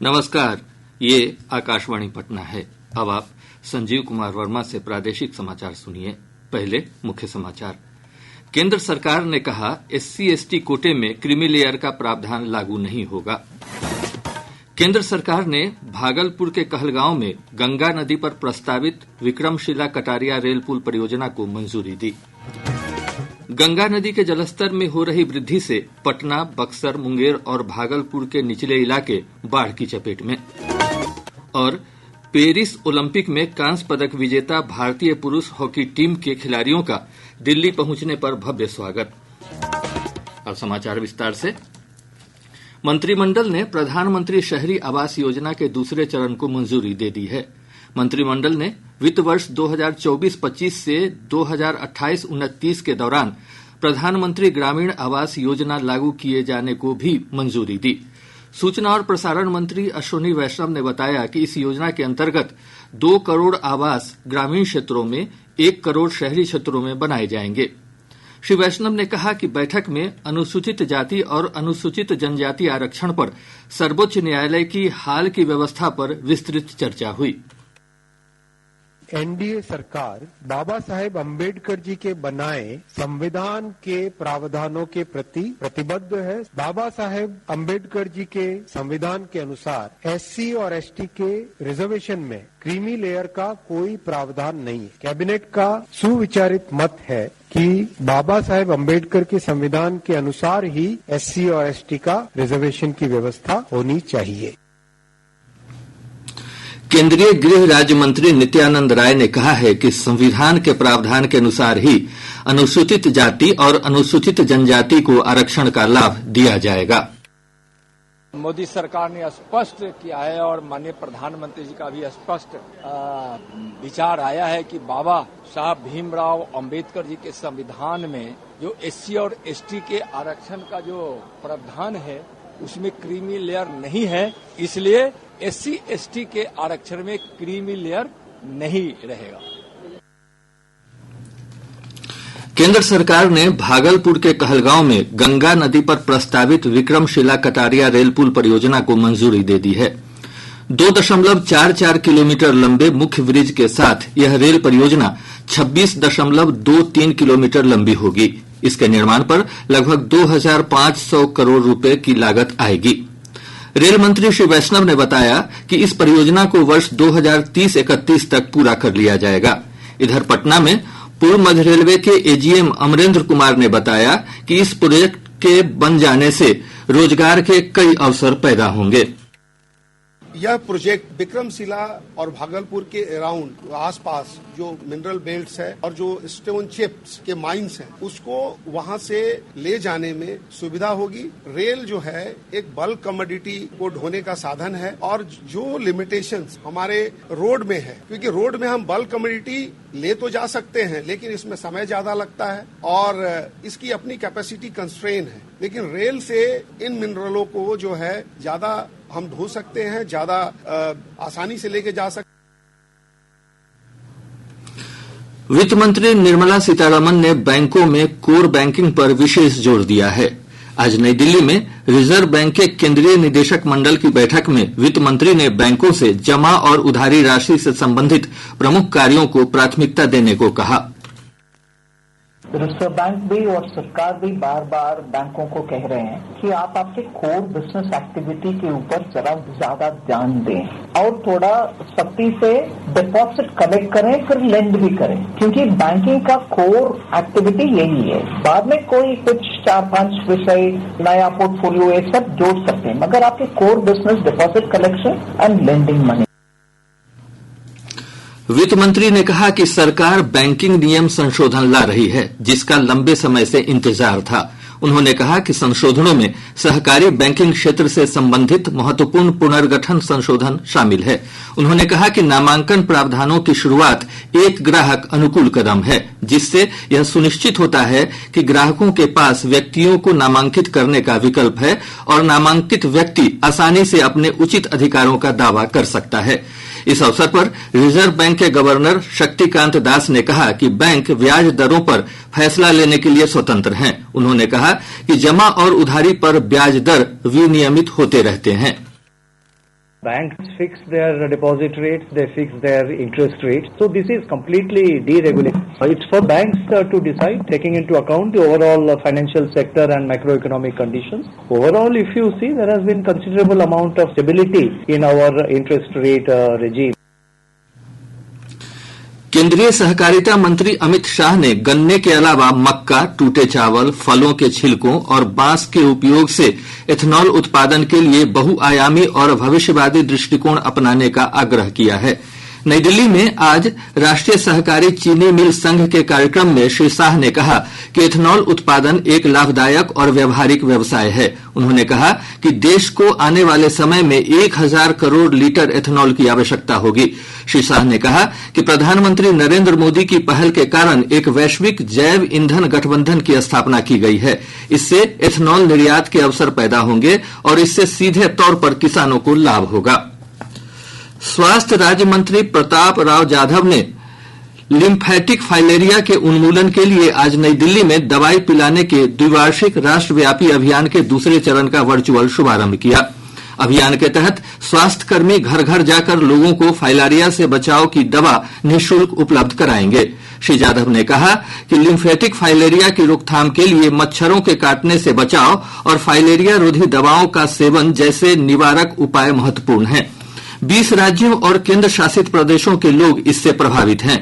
नमस्कार, ये आकाशवाणी पटना है। अब आप संजीव कुमार वर्मा से प्रादेशिक समाचार सुनिए। पहले मुख्य समाचार। केंद्र सरकार ने कहा SC/ST कोटे में क्रीमी लेयर का प्रावधान लागू नहीं होगा। केंद्र सरकार ने भागलपुर के कहलगांव में गंगा नदी पर प्रस्तावित विक्रमशिला कटारिया रेल पुल परियोजना को मंजूरी दी। गंगा नदी के जलस्तर में हो रही वृद्धि से पटना, बक्सर, मुंगेर और भागलपुर के निचले इलाके बाढ़ की चपेट में। और पेरिस ओलंपिक में कांस्य पदक विजेता भारतीय पुरुष हॉकी टीम के खिलाड़ियों का दिल्ली पहुंचने पर भव्य स्वागत। अब समाचार विस्तार से। मंत्रिमंडल ने प्रधानमंत्री शहरी आवास योजना के दूसरे चरण को मंजूरी दे दी है। मंत्रिमंडल ने वित्त वर्ष 2024-25 से 2028-29 के दौरान प्रधानमंत्री ग्रामीण आवास योजना लागू किए जाने को भी मंजूरी दी। सूचना और प्रसारण मंत्री अश्विनी वैष्णव ने बताया कि इस योजना के अंतर्गत 2 करोड़ आवास ग्रामीण क्षेत्रों में, 1 करोड़ शहरी क्षेत्रों में बनाए जाएंगे। श्री वैष्णव ने कहा कि बैठक में अनुसूचित जाति और अनुसूचित जनजाति आरक्षण पर सर्वोच्च न्यायालय की हाल की व्यवस्था पर विस्तृत चर्चा हुई। एनडीए सरकार बाबा साहेब अम्बेडकर जी के बनाए संविधान के प्रावधानों के प्रति प्रतिबद्ध है। बाबा साहेब अम्बेडकर जी के संविधान के अनुसार SC और ST के रिजर्वेशन में क्रीमी लेयर का कोई प्रावधान नहीं है। कैबिनेट का सुविचारित मत है कि बाबा साहेब अम्बेडकर के संविधान के अनुसार ही SC और ST का रिजर्वेशन की व्यवस्था होनी चाहिए। केंद्रीय गृह राज्य मंत्री नित्यानंद राय ने कहा है कि संविधान के प्रावधान के अनुसार ही अनुसूचित जाति और अनुसूचित जनजाति को आरक्षण का लाभ दिया जाएगा। मोदी सरकार ने स्पष्ट किया है और माननीय प्रधानमंत्री जी का भी स्पष्ट विचार आया है कि बाबा साहब भीमराव अंबेडकर जी के संविधान में जो SC और ST के आरक्षण का जो प्रावधान है उसमें क्रीमी लेयर नहीं है, इसलिए SC/ST के आरक्षण में क्रीमी लेयर नहीं रहेगा। केंद्र सरकार ने भागलपुर के कहलगांव में गंगा नदी पर प्रस्तावित विक्रमशिला कटारिया रेल पुल परियोजना को मंजूरी दे दी है। 2.44 किलोमीटर लंबे मुख्य ब्रिज के साथ यह रेल परियोजना 26.23 किलोमीटर लंबी होगी। इसके निर्माण पर लगभग 2500 करोड़ रुपए की लागत आएगी। रेल मंत्री श्री वैष्णव ने बताया कि इस परियोजना को वर्ष 2030-31 तक पूरा कर लिया जाएगा। इधर पटना में पूर्व मध्य रेलवे के AGM अमरेंद्र कुमार ने बताया कि इस प्रोजेक्ट के बन जाने से रोजगार के कई अवसर पैदा होंगे। यह प्रोजेक्ट विक्रमशिला और भागलपुर के अराउंड आसपास जो मिनरल बेल्ट्स है और जो स्टोन चिप्स के माइंस हैं उसको वहां से ले जाने में सुविधा होगी। रेल जो है एक बल्क कमोडिटी को ढोने का साधन है और जो लिमिटेशंस हमारे रोड में है, क्योंकि रोड में हम बल्क कमोडिटी ले तो जा सकते हैं लेकिन इसमें समय ज्यादा लगता है और इसकी अपनी कैपेसिटी कंस्ट्रेन है, लेकिन रेल से इन मिनरलों को जो है ज्यादा हम ढो सकते हैं, ज्यादा आसानी से लेके जा सकते। वित्त मंत्री निर्मला सीतारमण ने बैंकों में कोर बैंकिंग पर विशेष जोर दिया है। आज नई दिल्ली में रिजर्व बैंक के केंद्रीय निदेशक मंडल की बैठक में वित्त मंत्री ने बैंकों से जमा और उधारी राशि से संबंधित प्रमुख कार्यों को प्राथमिकता देने को कहा। रिजर्व बैंक भी और सरकार भी बार बार बैंकों को कह रहे हैं कि आप आपके कोर बिजनेस एक्टिविटी के ऊपर जरा ज्यादा ध्यान दें और थोड़ा सख्ती से डिपॉजिट कलेक्ट करें, फिर लेंड भी करें, क्योंकि बैंकिंग का कोर एक्टिविटी यही है। बाद में कोई कुछ 4-5 विषय नया पोर्टफोलियो ये सब जोड़ सकते हैं, मगर आपके core business deposit collection and lending money. वित्त मंत्री ने कहा कि सरकार बैंकिंग नियम संशोधन ला रही है, जिसका लंबे समय से इंतजार था। उन्होंने कहा कि संशोधनों में सहकारी बैंकिंग क्षेत्र से संबंधित महत्वपूर्ण पुनर्गठन संशोधन शामिल है। उन्होंने कहा कि नामांकन प्रावधानों की शुरुआत एक ग्राहक अनुकूल कदम है, जिससे यह सुनिश्चित होता है कि ग्राहकों के पास व्यक्तियों को नामांकित करने का विकल्प है और नामांकित व्यक्ति आसानी से अपने उचित अधिकारों का दावा कर सकता है। इस अवसर पर रिजर्व बैंक के गवर्नर शक्तिकांत दास ने कहा कि बैंक ब्याज दरों पर फैसला लेने के लिए स्वतंत्र हैं। उन्होंने कहा कि जमा और उधारी पर ब्याज दर विनियमित होते रहते हैं। Banks fix their deposit rates, they fix their interest rates. So this is completely deregulated. It's for banks to decide, taking into account the overall financial sector and macroeconomic conditions. Overall, if you see, there has been considerable amount of stability in our interest rate regime. केंद्रीय सहकारिता मंत्री अमित शाह ने गन्ने के अलावा मक्का, टूटे चावल, फलों के छिलकों और बांस के उपयोग से एथनॉल उत्पादन के लिए बहुआयामी और भविष्यवादी दृष्टिकोण अपनाने का आग्रह किया है। नई दिल्ली में आज राष्ट्रीय सहकारी चीनी मिल संघ के कार्यक्रम में श्री शाह ने कहा कि एथनॉल उत्पादन एक लाभदायक और व्यवहारिक व्यवसाय है। उन्होंने कहा कि देश को आने वाले समय में 1000 करोड़ लीटर एथनॉल की आवश्यकता होगी। श्री शाह ने कहा कि प्रधानमंत्री नरेंद्र मोदी की पहल के कारण एक वैश्विक जैव ईंधन गठबंधन की स्थापना की गई है। इससे एथनॉल निर्यात के अवसर पैदा होंगे और इससे सीधे तौर पर किसानों को लाभ होगा। स्वास्थ्य राज्य मंत्री प्रताप राव जाधव ने लिम्फेटिक फाइलेरिया के उन्मूलन के लिए आज नई दिल्ली में दवाई पिलाने के द्विवार्षिक राष्ट्रव्यापी अभियान के दूसरे चरण का वर्चुअल शुभारंभ किया। अभियान के तहत स्वास्थ्यकर्मी घर घर जाकर लोगों को फाइलेरिया से बचाव की दवा निःशुल्क उपलब्ध कराएंगे। श्री जाधव ने कहा कि लिम्फेटिक फाइलेरिया की रोकथाम के लिए मच्छरों के काटने से बचाव और फाइलेरिया रोधी दवाओं का सेवन जैसे निवारक उपाय महत्वपूर्ण हैं। 20 राज्यों और केंद्र शासित प्रदेशों के लोग इससे प्रभावित हैं।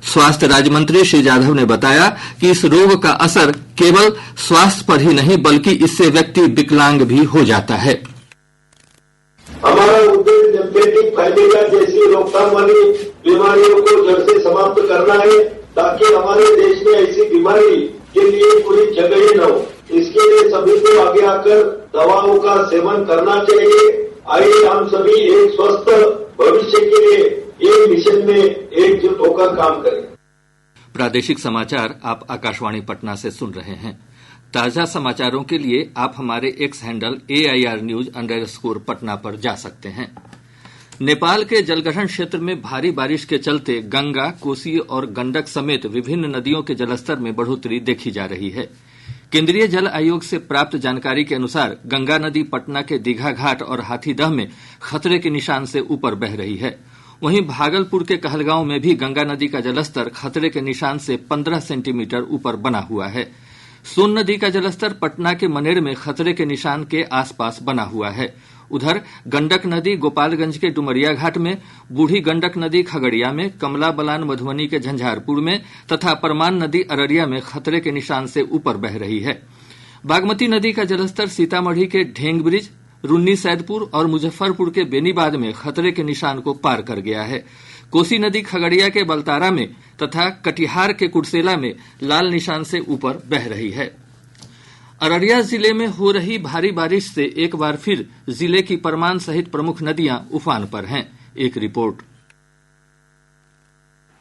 स्वास्थ्य राज्य मंत्री श्री जाधव ने बताया कि इस रोग का असर केवल स्वास्थ्य पर ही नहीं बल्कि इससे व्यक्ति विकलांग भी हो जाता है। हमारा उद्देश्य लिम्फेटिक फाइलेरिया जैसी रोकथाम वाली बीमारियों को जड़ से समाप्त करना है, ताकि हमारे देश में ऐसी बीमारी के लिए कोई जगह ही न हो। इसके लिए सभी को आगे आकर दवाओं का सेवन करना चाहिए। आइए हम सभी एक स्वस्थ भविष्य के लिए एक मिशन में एकजुट होकर काम करें। प्रादेशिक समाचार आप आकाशवाणी पटना से सुन रहे हैं। ताजा समाचारों के लिए आप हमारे एक्स हैंडल AIRnews_पटना पर जा सकते हैं। नेपाल के जलग्रहण क्षेत्र में भारी बारिश के चलते गंगा, कोसी और गंडक समेत विभिन्न नदियों के जलस्तर में बढ़ोतरी देखी जा रही है। केंद्रीय जल आयोग से प्राप्त जानकारी के अनुसार गंगा नदी पटना के दीघा घाट और हाथीदह में खतरे के निशान से ऊपर बह रही है। वहीं भागलपुर के कहलगांव में भी गंगा नदी का जलस्तर खतरे के निशान से 15 सेंटीमीटर ऊपर बना हुआ है। सोन नदी का जलस्तर पटना के मनेर में खतरे के निशान के आसपास बना हुआ है। उधर गंडक नदी गोपालगंज के डुमरिया घाट में, बूढ़ी गंडक नदी खगड़िया में, कमला बलान मधुबनी के झंझारपुर में तथा परमान नदी अररिया में खतरे के निशान से ऊपर बह रही है। बागमती नदी का जलस्तर सीतामढ़ी के ढेंग ब्रिज, रून्नी सैदपुर और मुजफ्फरपुर के बेनीबाद में खतरे के निशान को पार कर गया है। कोसी नदी खगड़िया के बलतारा में तथा कटिहार के कुर्सेला में लाल निशान से ऊपर बह रही है। अररिया जिले में हो रही भारी बारिश से एक बार फिर जिले की परमान सहित प्रमुख नदियां उफान पर हैं। एक रिपोर्ट।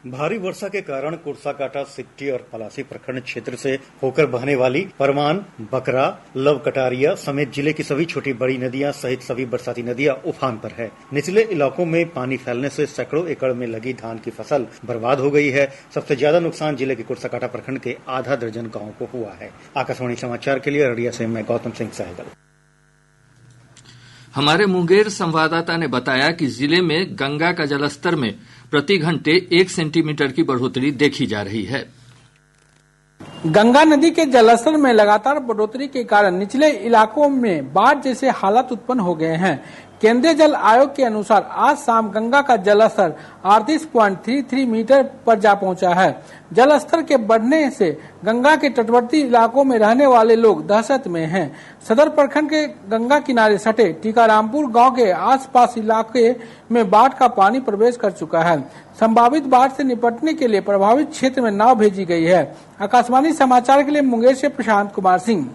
भारी वर्षा के कारण कुर्साकांटा, सिकटी और पलासी प्रखंड क्षेत्र से होकर बहने वाली परमान, बकरा, लव कटारिया समेत जिले की सभी छोटी बड़ी नदियां सहित सभी बरसाती नदियां उफान पर है। निचले इलाकों में पानी फैलने से सैकड़ों एकड़ में लगी धान की फसल बर्बाद हो गई है। सबसे ज्यादा नुकसान जिले के कुर्साकांटा प्रखंड के आधा दर्जन गाँव को हुआ है। आकाशवाणी समाचार के लिए अररिया से मैं गौतम सिंह सहगल। हमारे मुंगेर संवाददाता ने बताया कि जिले में गंगा का जलस्तर में प्रति घंटे 1 सेंटीमीटर की बढ़ोतरी देखी जा रही है। गंगा नदी के जलस्तर में लगातार बढ़ोतरी के कारण निचले इलाकों में बाढ़ जैसे हालात उत्पन्न हो गए हैं। केंद्रीय जल आयोग के अनुसार आज शाम गंगा का जलस्तर 38.33 मीटर पर जा पहुंचा है। जलस्तर के बढ़ने से गंगा के तटवर्ती इलाकों में रहने वाले लोग दहशत में हैं। सदर प्रखंड के गंगा किनारे सटे टीकारामपुर गांव के आसपास इलाके में बाढ़ का पानी प्रवेश कर चुका है। संभावित बाढ़ से निपटने के लिए प्रभावित क्षेत्र में नाव भेजी गई है। आकाशवाणी समाचार के लिए मुंगेर से प्रशांत कुमार सिंह।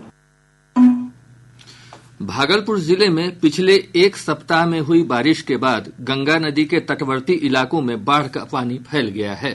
भागलपुर जिले में पिछले एक सप्ताह में हुई बारिश के बाद गंगा नदी के तटवर्ती इलाकों में बाढ़ का पानी फैल गया है।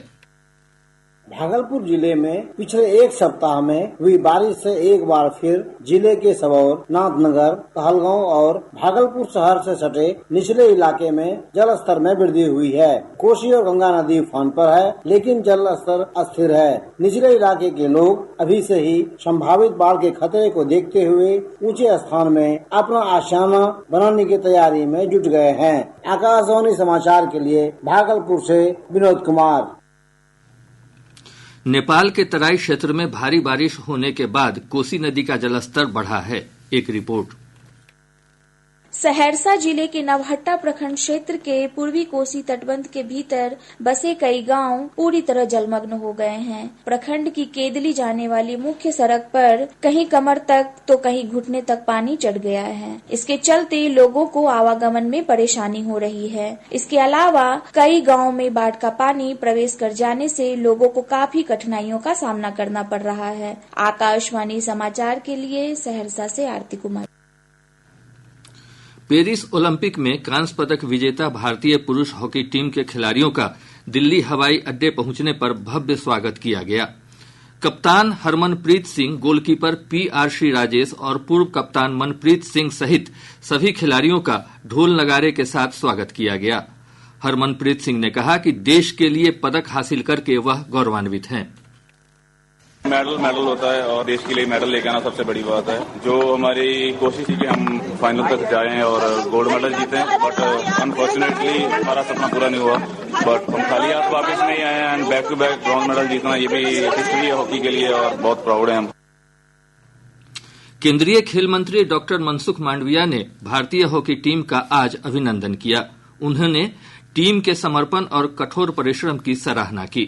भागलपुर जिले में पिछले एक सप्ताह में हुई बारिश से एक बार फिर जिले के सबौर, नाथनगर, कहलगांव और भागलपुर शहर से सटे निचले इलाके में जल स्तर में वृद्धि हुई है। कोसी और गंगा नदी उफान पर है, लेकिन जल स्तर अस्थिर है। निचले इलाके के लोग अभी से ही संभावित बाढ़ के खतरे को देखते हुए ऊंचे स्थान में अपना आशियाना बनाने की तैयारी में जुट गए हैं। आकाशवाणी समाचार के लिए भागलपुर से विनोद कुमार। नेपाल के तराई क्षेत्र में भारी बारिश होने के बाद कोसी नदी का जलस्तर बढ़ा है। एक रिपोर्ट। सहरसा जिले के नवहट्टा प्रखंड क्षेत्र के पूर्वी कोसी तटबंध के भीतर बसे कई गांव पूरी तरह जलमग्न हो गए हैं। प्रखंड की केदली जाने वाली मुख्य सड़क पर कहीं कमर तक तो कहीं घुटने तक पानी चढ़ गया है। इसके चलते लोगों को आवागमन में परेशानी हो रही है। इसके अलावा कई गाँव में बाढ़ का पानी प्रवेश कर जाने से लोगों को काफी कठिनाइयों का सामना करना पड़ रहा है। आकाशवाणी समाचार के लिए सहरसा से आरती कुमार। पेरिस ओलंपिक में कांस्य पदक विजेता भारतीय पुरुष हॉकी टीम के खिलाड़ियों का दिल्ली हवाई अड्डे पहुंचने पर भव्य स्वागत किया गया। कप्तान हरमनप्रीत सिंह, गोलकीपर PR श्रीराजेश और पूर्व कप्तान मनप्रीत सिंह सहित सभी खिलाड़ियों का ढोल नगाड़े के साथ स्वागत किया गया। हरमनप्रीत सिंह ने कहा कि देश के लिए पदक हासिल करके वह गौरवान्वित हैं। मेडल होता है और देश के लिए मेडल लेकर आना सबसे बड़ी बात है। जो हमारी कोशिश थी कि हम फाइनल तक जाएं और गोल्ड मेडल जीतें, बट अनफॉर्चुनेटली हमारा सपना पूरा नहीं हुआ। बट हम खाली हाथ वापस नहीं आए and back to back bronze medal जीतना ये भी हिस्ट्री है हॉकी के लिए और बहुत प्राउड है हम। केंद्रीय खेल मंत्री डॉक्टर मनसुख मांडविया ने भारतीय हॉकी टीम का आज अभिनंदन किया। उन्होंने टीम के समर्पण और कठोर परिश्रम की सराहना की।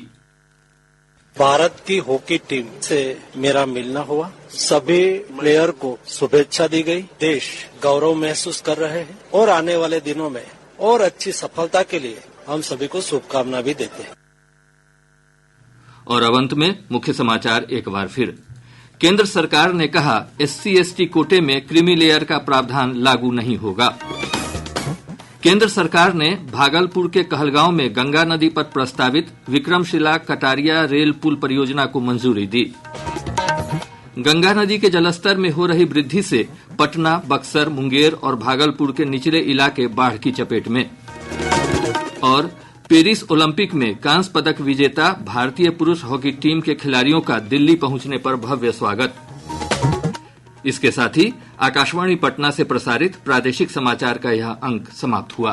भारत की हॉकी टीम से मेरा मिलना हुआ, सभी प्लेयर को शुभेच्छा दी गई। देश गौरव महसूस कर रहे हैं और आने वाले दिनों में और अच्छी सफलता के लिए हम सभी को शुभकामना भी देते हैं। और अब अंत में मुख्य समाचार एक बार फिर। केंद्र सरकार ने कहा SC/ST कोटे में क्रीमी लेयर का प्रावधान लागू नहीं होगा। केंद्र सरकार ने भागलपुर के कहलगांव में गंगा नदी पर प्रस्तावित विक्रमशिला कटारिया रेल पुल परियोजना को मंजूरी दी। गंगा नदी के जलस्तर में हो रही वृद्धि से पटना, बक्सर, मुंगेर और भागलपुर के निचले इलाके बाढ़ की चपेट में। और पेरिस ओलंपिक में कांस्य पदक विजेता भारतीय पुरुष हॉकी टीम के खिलाड़ियों का दिल्ली पहुंचने पर भव्य स्वागत। इसके साथ ही आकाशवाणी पटना से प्रसारित प्रादेशिक समाचार का यह अंक समाप्त हुआ।